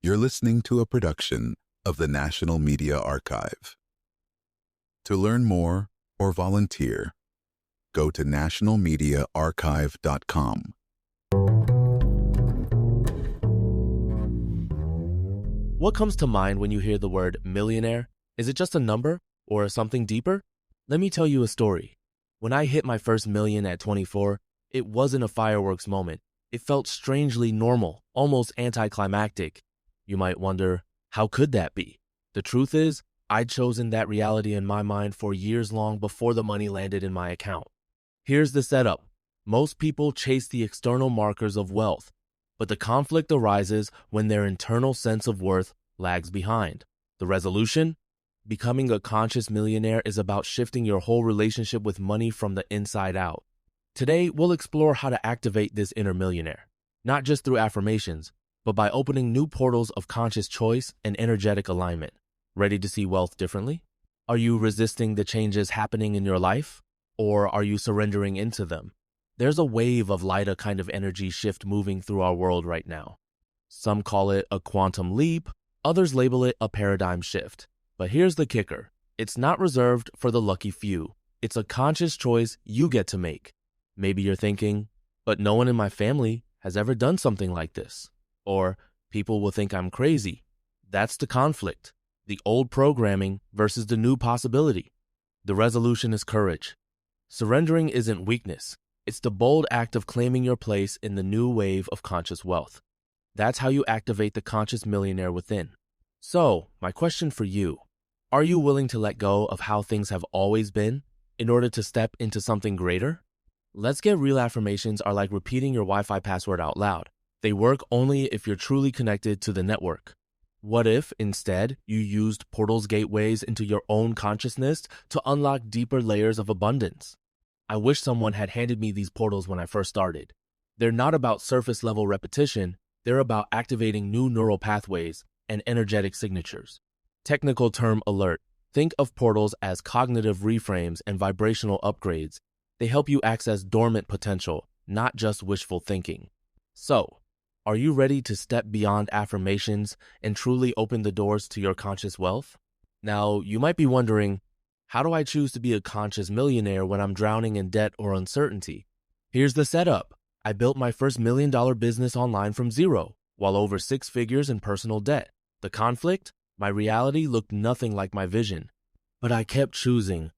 You're listening to a production of the National Media Archive. To learn more or volunteer, go to nationalmediaarchive.com. What comes to mind when you hear the word millionaire? Is it just a number or something deeper? Let me tell you a story. When I hit my first million at 24, it wasn't a fireworks moment. It felt strangely normal, almost anticlimactic. You might wonder, how could that be? The truth is, I'd chosen that reality in my mind for years long before the money landed in my account. Here's the setup. Most people chase the external markers of wealth, but the conflict arises when their internal sense of worth lags behind. The resolution? Becoming a conscious millionaire is about shifting your whole relationship with money from the inside out. Today, we'll explore how to activate this inner millionaire, not just through affirmations, but by opening new portals of conscious choice and energetic alignment. Ready to see wealth differently? Are you resisting the changes happening in your life, or are you surrendering into them? There's a wave of lighter kind of energy shift moving through our world right now. Some call it a quantum leap, others label it a paradigm shift. But here's the kicker. It's not reserved for the lucky few. It's a conscious choice you get to make. Maybe you're thinking, but no one in my family has ever done something like this. Or people will think I'm crazy. That's the conflict. The old programming versus the new possibility. The resolution is courage. Surrendering isn't weakness. It's the bold act of claiming your place in the new wave of conscious wealth. That's how you activate the conscious millionaire within. So, my question for you, are you willing to let go of how things have always been in order to step into something greater? Let's Get Real affirmations are like repeating your Wi-Fi password out loud. They work only if you're truly connected to the network. What if, instead, you used portals gateways into your own consciousness to unlock deeper layers of abundance? I wish someone had handed me these portals when I first started. They're not about surface-level repetition. They're about activating new neural pathways and energetic signatures. Technical term alert. Think of portals as cognitive reframes and vibrational upgrades. They help you access dormant potential, not just wishful thinking. So, are you ready to step beyond affirmations and truly open the doors to your conscious wealth? Now, you might be wondering, how do I choose to be a conscious millionaire when I'm drowning in debt or uncertainty? Here's the setup. I built my first $1 million business online from zero, while over 6 figures in personal debt. The conflict? My reality looked nothing like my vision. But I kept choosing,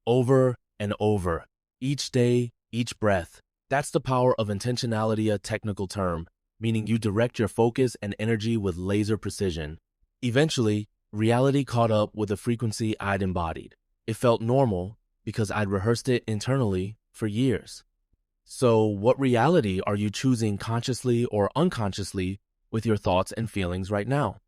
over and over, each day, each breath. That's the power of intentionality, a technical term, meaning you direct your focus and energy with laser precision. Eventually, reality caught up with the frequency I'd embodied. It felt normal because I'd rehearsed it internally for years. So, what reality are you choosing consciously or unconsciously with your thoughts and feelings right now?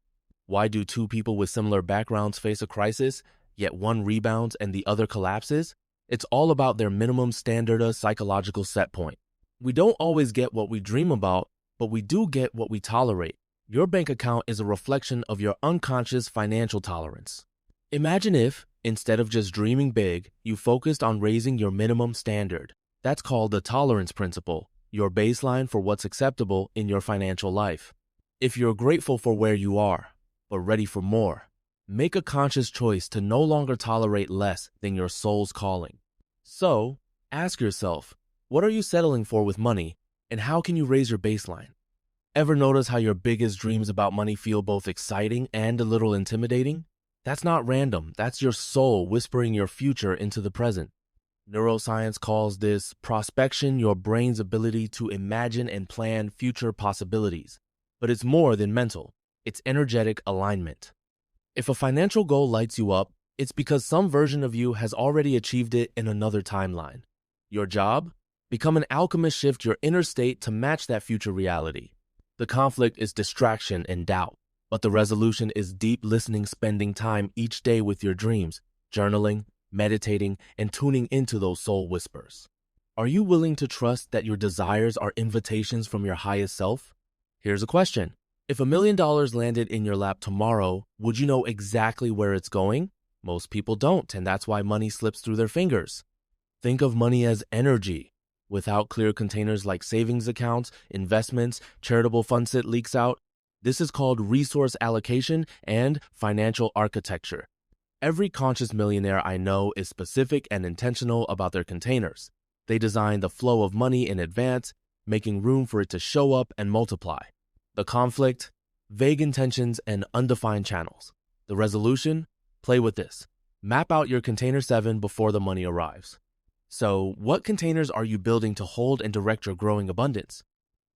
Why do two people with similar backgrounds face a crisis, yet one rebounds and the other collapses? It's all about their minimum standard psychological set point. We don't always get what we dream about, but we do get what we tolerate. Your bank account is a reflection of your unconscious financial tolerance. Imagine if, instead of just dreaming big, you focused on raising your minimum standard. That's called the tolerance principle, your baseline for what's acceptable in your financial life. If you're grateful for where you are, but ready for more, make a conscious choice to no longer tolerate less than your soul's calling. So, ask yourself, what are you settling for with money, and how can you raise your baseline? Ever notice how your biggest dreams about money feel both exciting and a little intimidating? That's not random. That's your soul whispering your future into the present. Neuroscience calls this prospection, your brain's ability to imagine and plan future possibilities. But it's more than mental. It's energetic alignment. If a financial goal lights you up, it's because some version of you has already achieved it in another timeline. Your job? Become an alchemist, shift your inner state to match that future reality. The conflict is distraction and doubt, but the resolution is deep listening, spending time each day with your dreams, journaling, meditating, and tuning into those soul whispers. Are you willing to trust that your desires are invitations from your highest self? Here's a question. If $1 million landed in your lap tomorrow, would you know exactly where it's going? Most people don't, and that's why money slips through their fingers. Think of money as energy. Without clear containers like savings accounts, investments, charitable funds, it leaks out. This is called resource allocation and financial architecture. Every conscious millionaire I know is specific and intentional about their containers. They design the flow of money in advance, making room for it to show up and multiply. The conflict, vague intentions, and undefined channels. The resolution, play with this. Map out your container 7 before the money arrives. So, what containers are you building to hold and direct your growing abundance?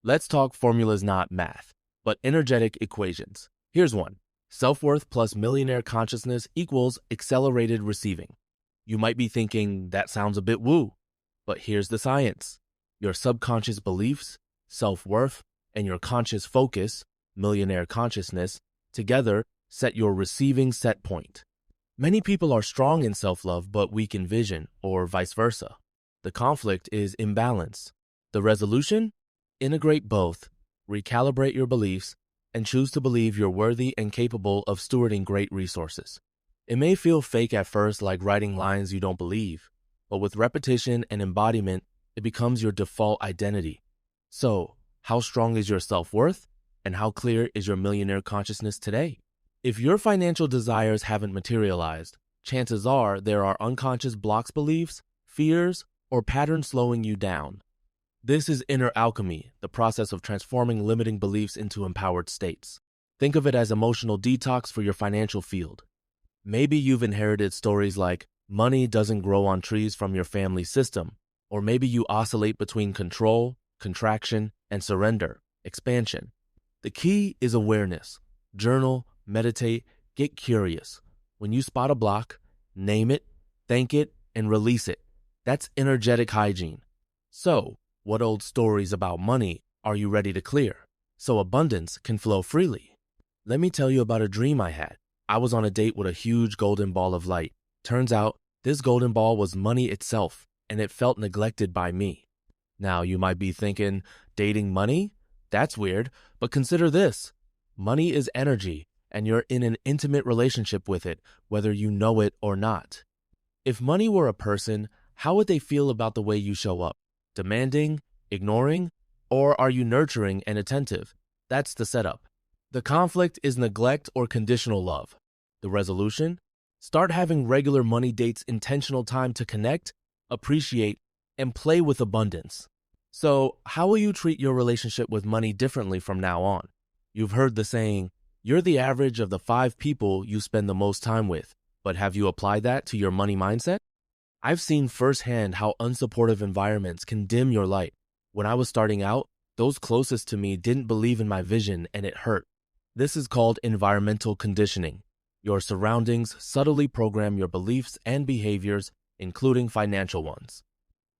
Let's talk formulas, not math, but energetic equations. Here's one. Self-worth plus millionaire consciousness equals accelerated receiving. You might be thinking, that sounds a bit woo, but here's the science. Your subconscious beliefs, self-worth, and your conscious focus, millionaire consciousness, together set your receiving set point. Many people are strong in self-love but weak in vision, or vice versa. The conflict is imbalance. The resolution? Integrate both, recalibrate your beliefs, and choose to believe you're worthy and capable of stewarding great resources. It may feel fake at first, like writing lines you don't believe, but with repetition and embodiment, it becomes your default identity. So, how strong is your self-worth, and how clear is your millionaire consciousness today? If your financial desires haven't materialized, chances are there are unconscious blocks, beliefs, fears, or patterns slowing you down. This is inner alchemy, the process of transforming limiting beliefs into empowered states. Think of it as emotional detox for your financial field. Maybe you've inherited stories like money doesn't grow on trees from your family system, or maybe you oscillate between control, contraction, and surrender, expansion. The key is awareness. Journal, meditate, get curious. When you spot a block, name it, thank it, and release it. That's energetic hygiene. So, what old stories about money are you ready to clear so abundance can flow freely? Let me tell you about a dream I had. I was on a date with a huge golden ball of light. Turns out, this golden ball was money itself, and it felt neglected by me. Now, you might be thinking, dating money? That's weird, but consider this. Money is energy, and you're in an intimate relationship with it, whether you know it or not. If money were a person, how would they feel about the way you show up? Demanding, ignoring, or are you nurturing and attentive? That's the setup. The conflict is neglect or conditional love. The resolution? Start having regular money dates, intentional time to connect, appreciate, and play with abundance. So, how will you treat your relationship with money differently from now on? You've heard the saying, you're the average of the 5 people you spend the most time with, but have you applied that to your money mindset? I've seen firsthand how unsupportive environments can dim your light. When I was starting out, those closest to me didn't believe in my vision, and it hurt. This is called environmental conditioning. Your surroundings subtly program your beliefs and behaviors, including financial ones.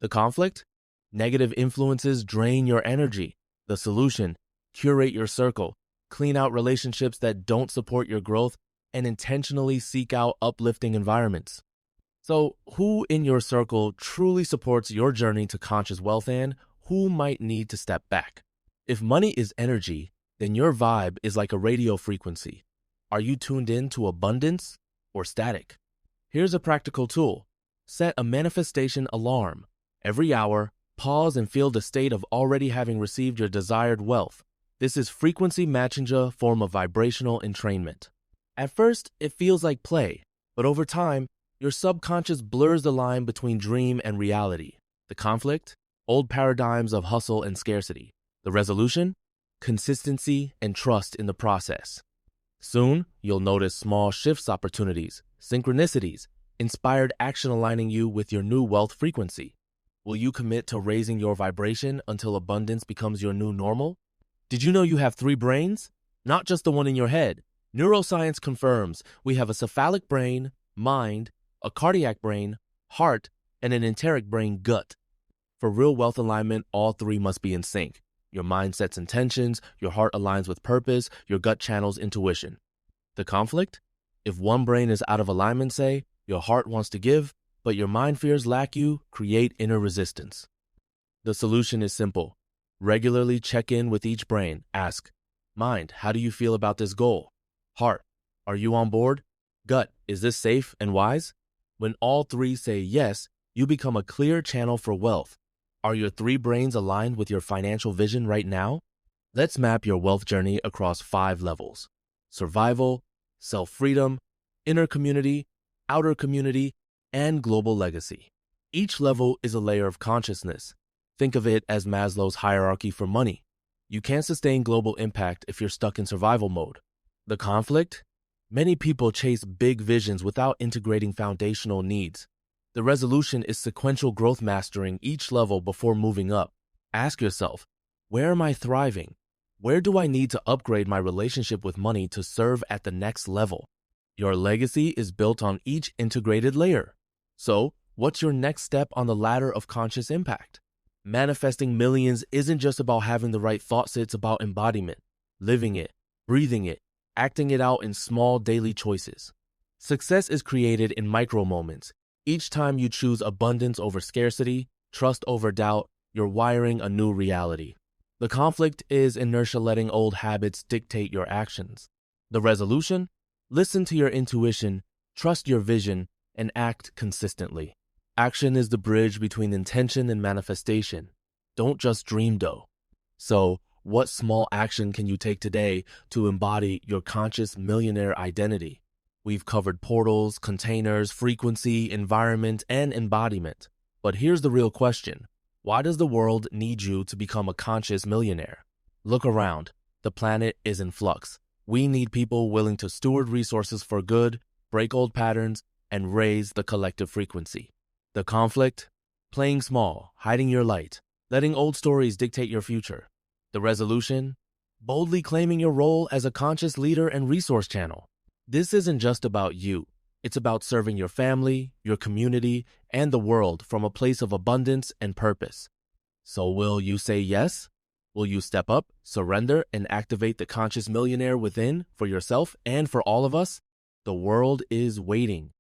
The conflict? Negative influences drain your energy. The solution? Curate your circle, clean out relationships that don't support your growth, and intentionally seek out uplifting environments. So, who in your circle truly supports your journey to conscious wealth, and who might need to step back? If money is energy, then your vibe is like a radio frequency. Are you tuned in to abundance or static? Here's a practical tool. Set a manifestation alarm. Every hour, pause and feel the state of already having received your desired wealth. This is frequency matching, a form of vibrational entrainment. At first, it feels like play, but over time, your subconscious blurs the line between dream and reality. The conflict? Old paradigms of hustle and scarcity. The resolution? Consistency and trust in the process. Soon, you'll notice small shifts, opportunities, synchronicities, inspired action aligning you with your new wealth frequency. Will you commit to raising your vibration until abundance becomes your new normal? Did you know you have 3 brains? Not just the one in your head. Neuroscience confirms we have a cephalic brain, mind, a cardiac brain, heart, and an enteric brain, gut. For real wealth alignment, all 3 must be in sync. Your mind sets intentions, your heart aligns with purpose, your gut channels intuition. The conflict? If one brain is out of alignment, say, your heart wants to give, but your mind fears lack, you create inner resistance. The solution is simple. Regularly check in with each brain. Ask, mind, how do you feel about this goal? Heart, are you on board? Gut, is this safe and wise? When all 3 say yes, you become a clear channel for wealth. Are your 3 brains aligned with your financial vision right now? Let's map your wealth journey across 5 levels: survival, self-freedom, inner community, outer community, and global legacy. Each level is a layer of consciousness. Think of it as Maslow's hierarchy for money. You can't sustain global impact if you're stuck in survival mode. The conflict? Many people chase big visions without integrating foundational needs. The resolution is sequential growth, mastering each level before moving up. Ask yourself, where am I thriving? Where do I need to upgrade my relationship with money to serve at the next level? Your legacy is built on each integrated layer. So, what's your next step on the ladder of conscious impact? Manifesting millions isn't just about having the right thoughts, it's about embodiment, living it, breathing it, acting it out in small daily choices. Success is created in micro moments. Each time you choose abundance over scarcity, trust over doubt, you're wiring a new reality. The conflict is inertia, letting old habits dictate your actions. The resolution? Listen to your intuition, trust your vision, and act consistently. Action is the bridge between intention and manifestation. Don't just dream though. So, what small action can you take today to embody your conscious millionaire identity? We've covered portals, containers, frequency, environment, and embodiment. But here's the real question. Why does the world need you to become a conscious millionaire? Look around. The planet is in flux. We need people willing to steward resources for good, break old patterns, and raise the collective frequency. The conflict? Playing small, hiding your light, letting old stories dictate your future. The resolution? Boldly claiming your role as a conscious leader and resource channel. This isn't just about you. It's about serving your family, your community, and the world from a place of abundance and purpose. So will you say yes? Will you step up, surrender, and activate the conscious millionaire within for yourself and for all of us? The world is waiting.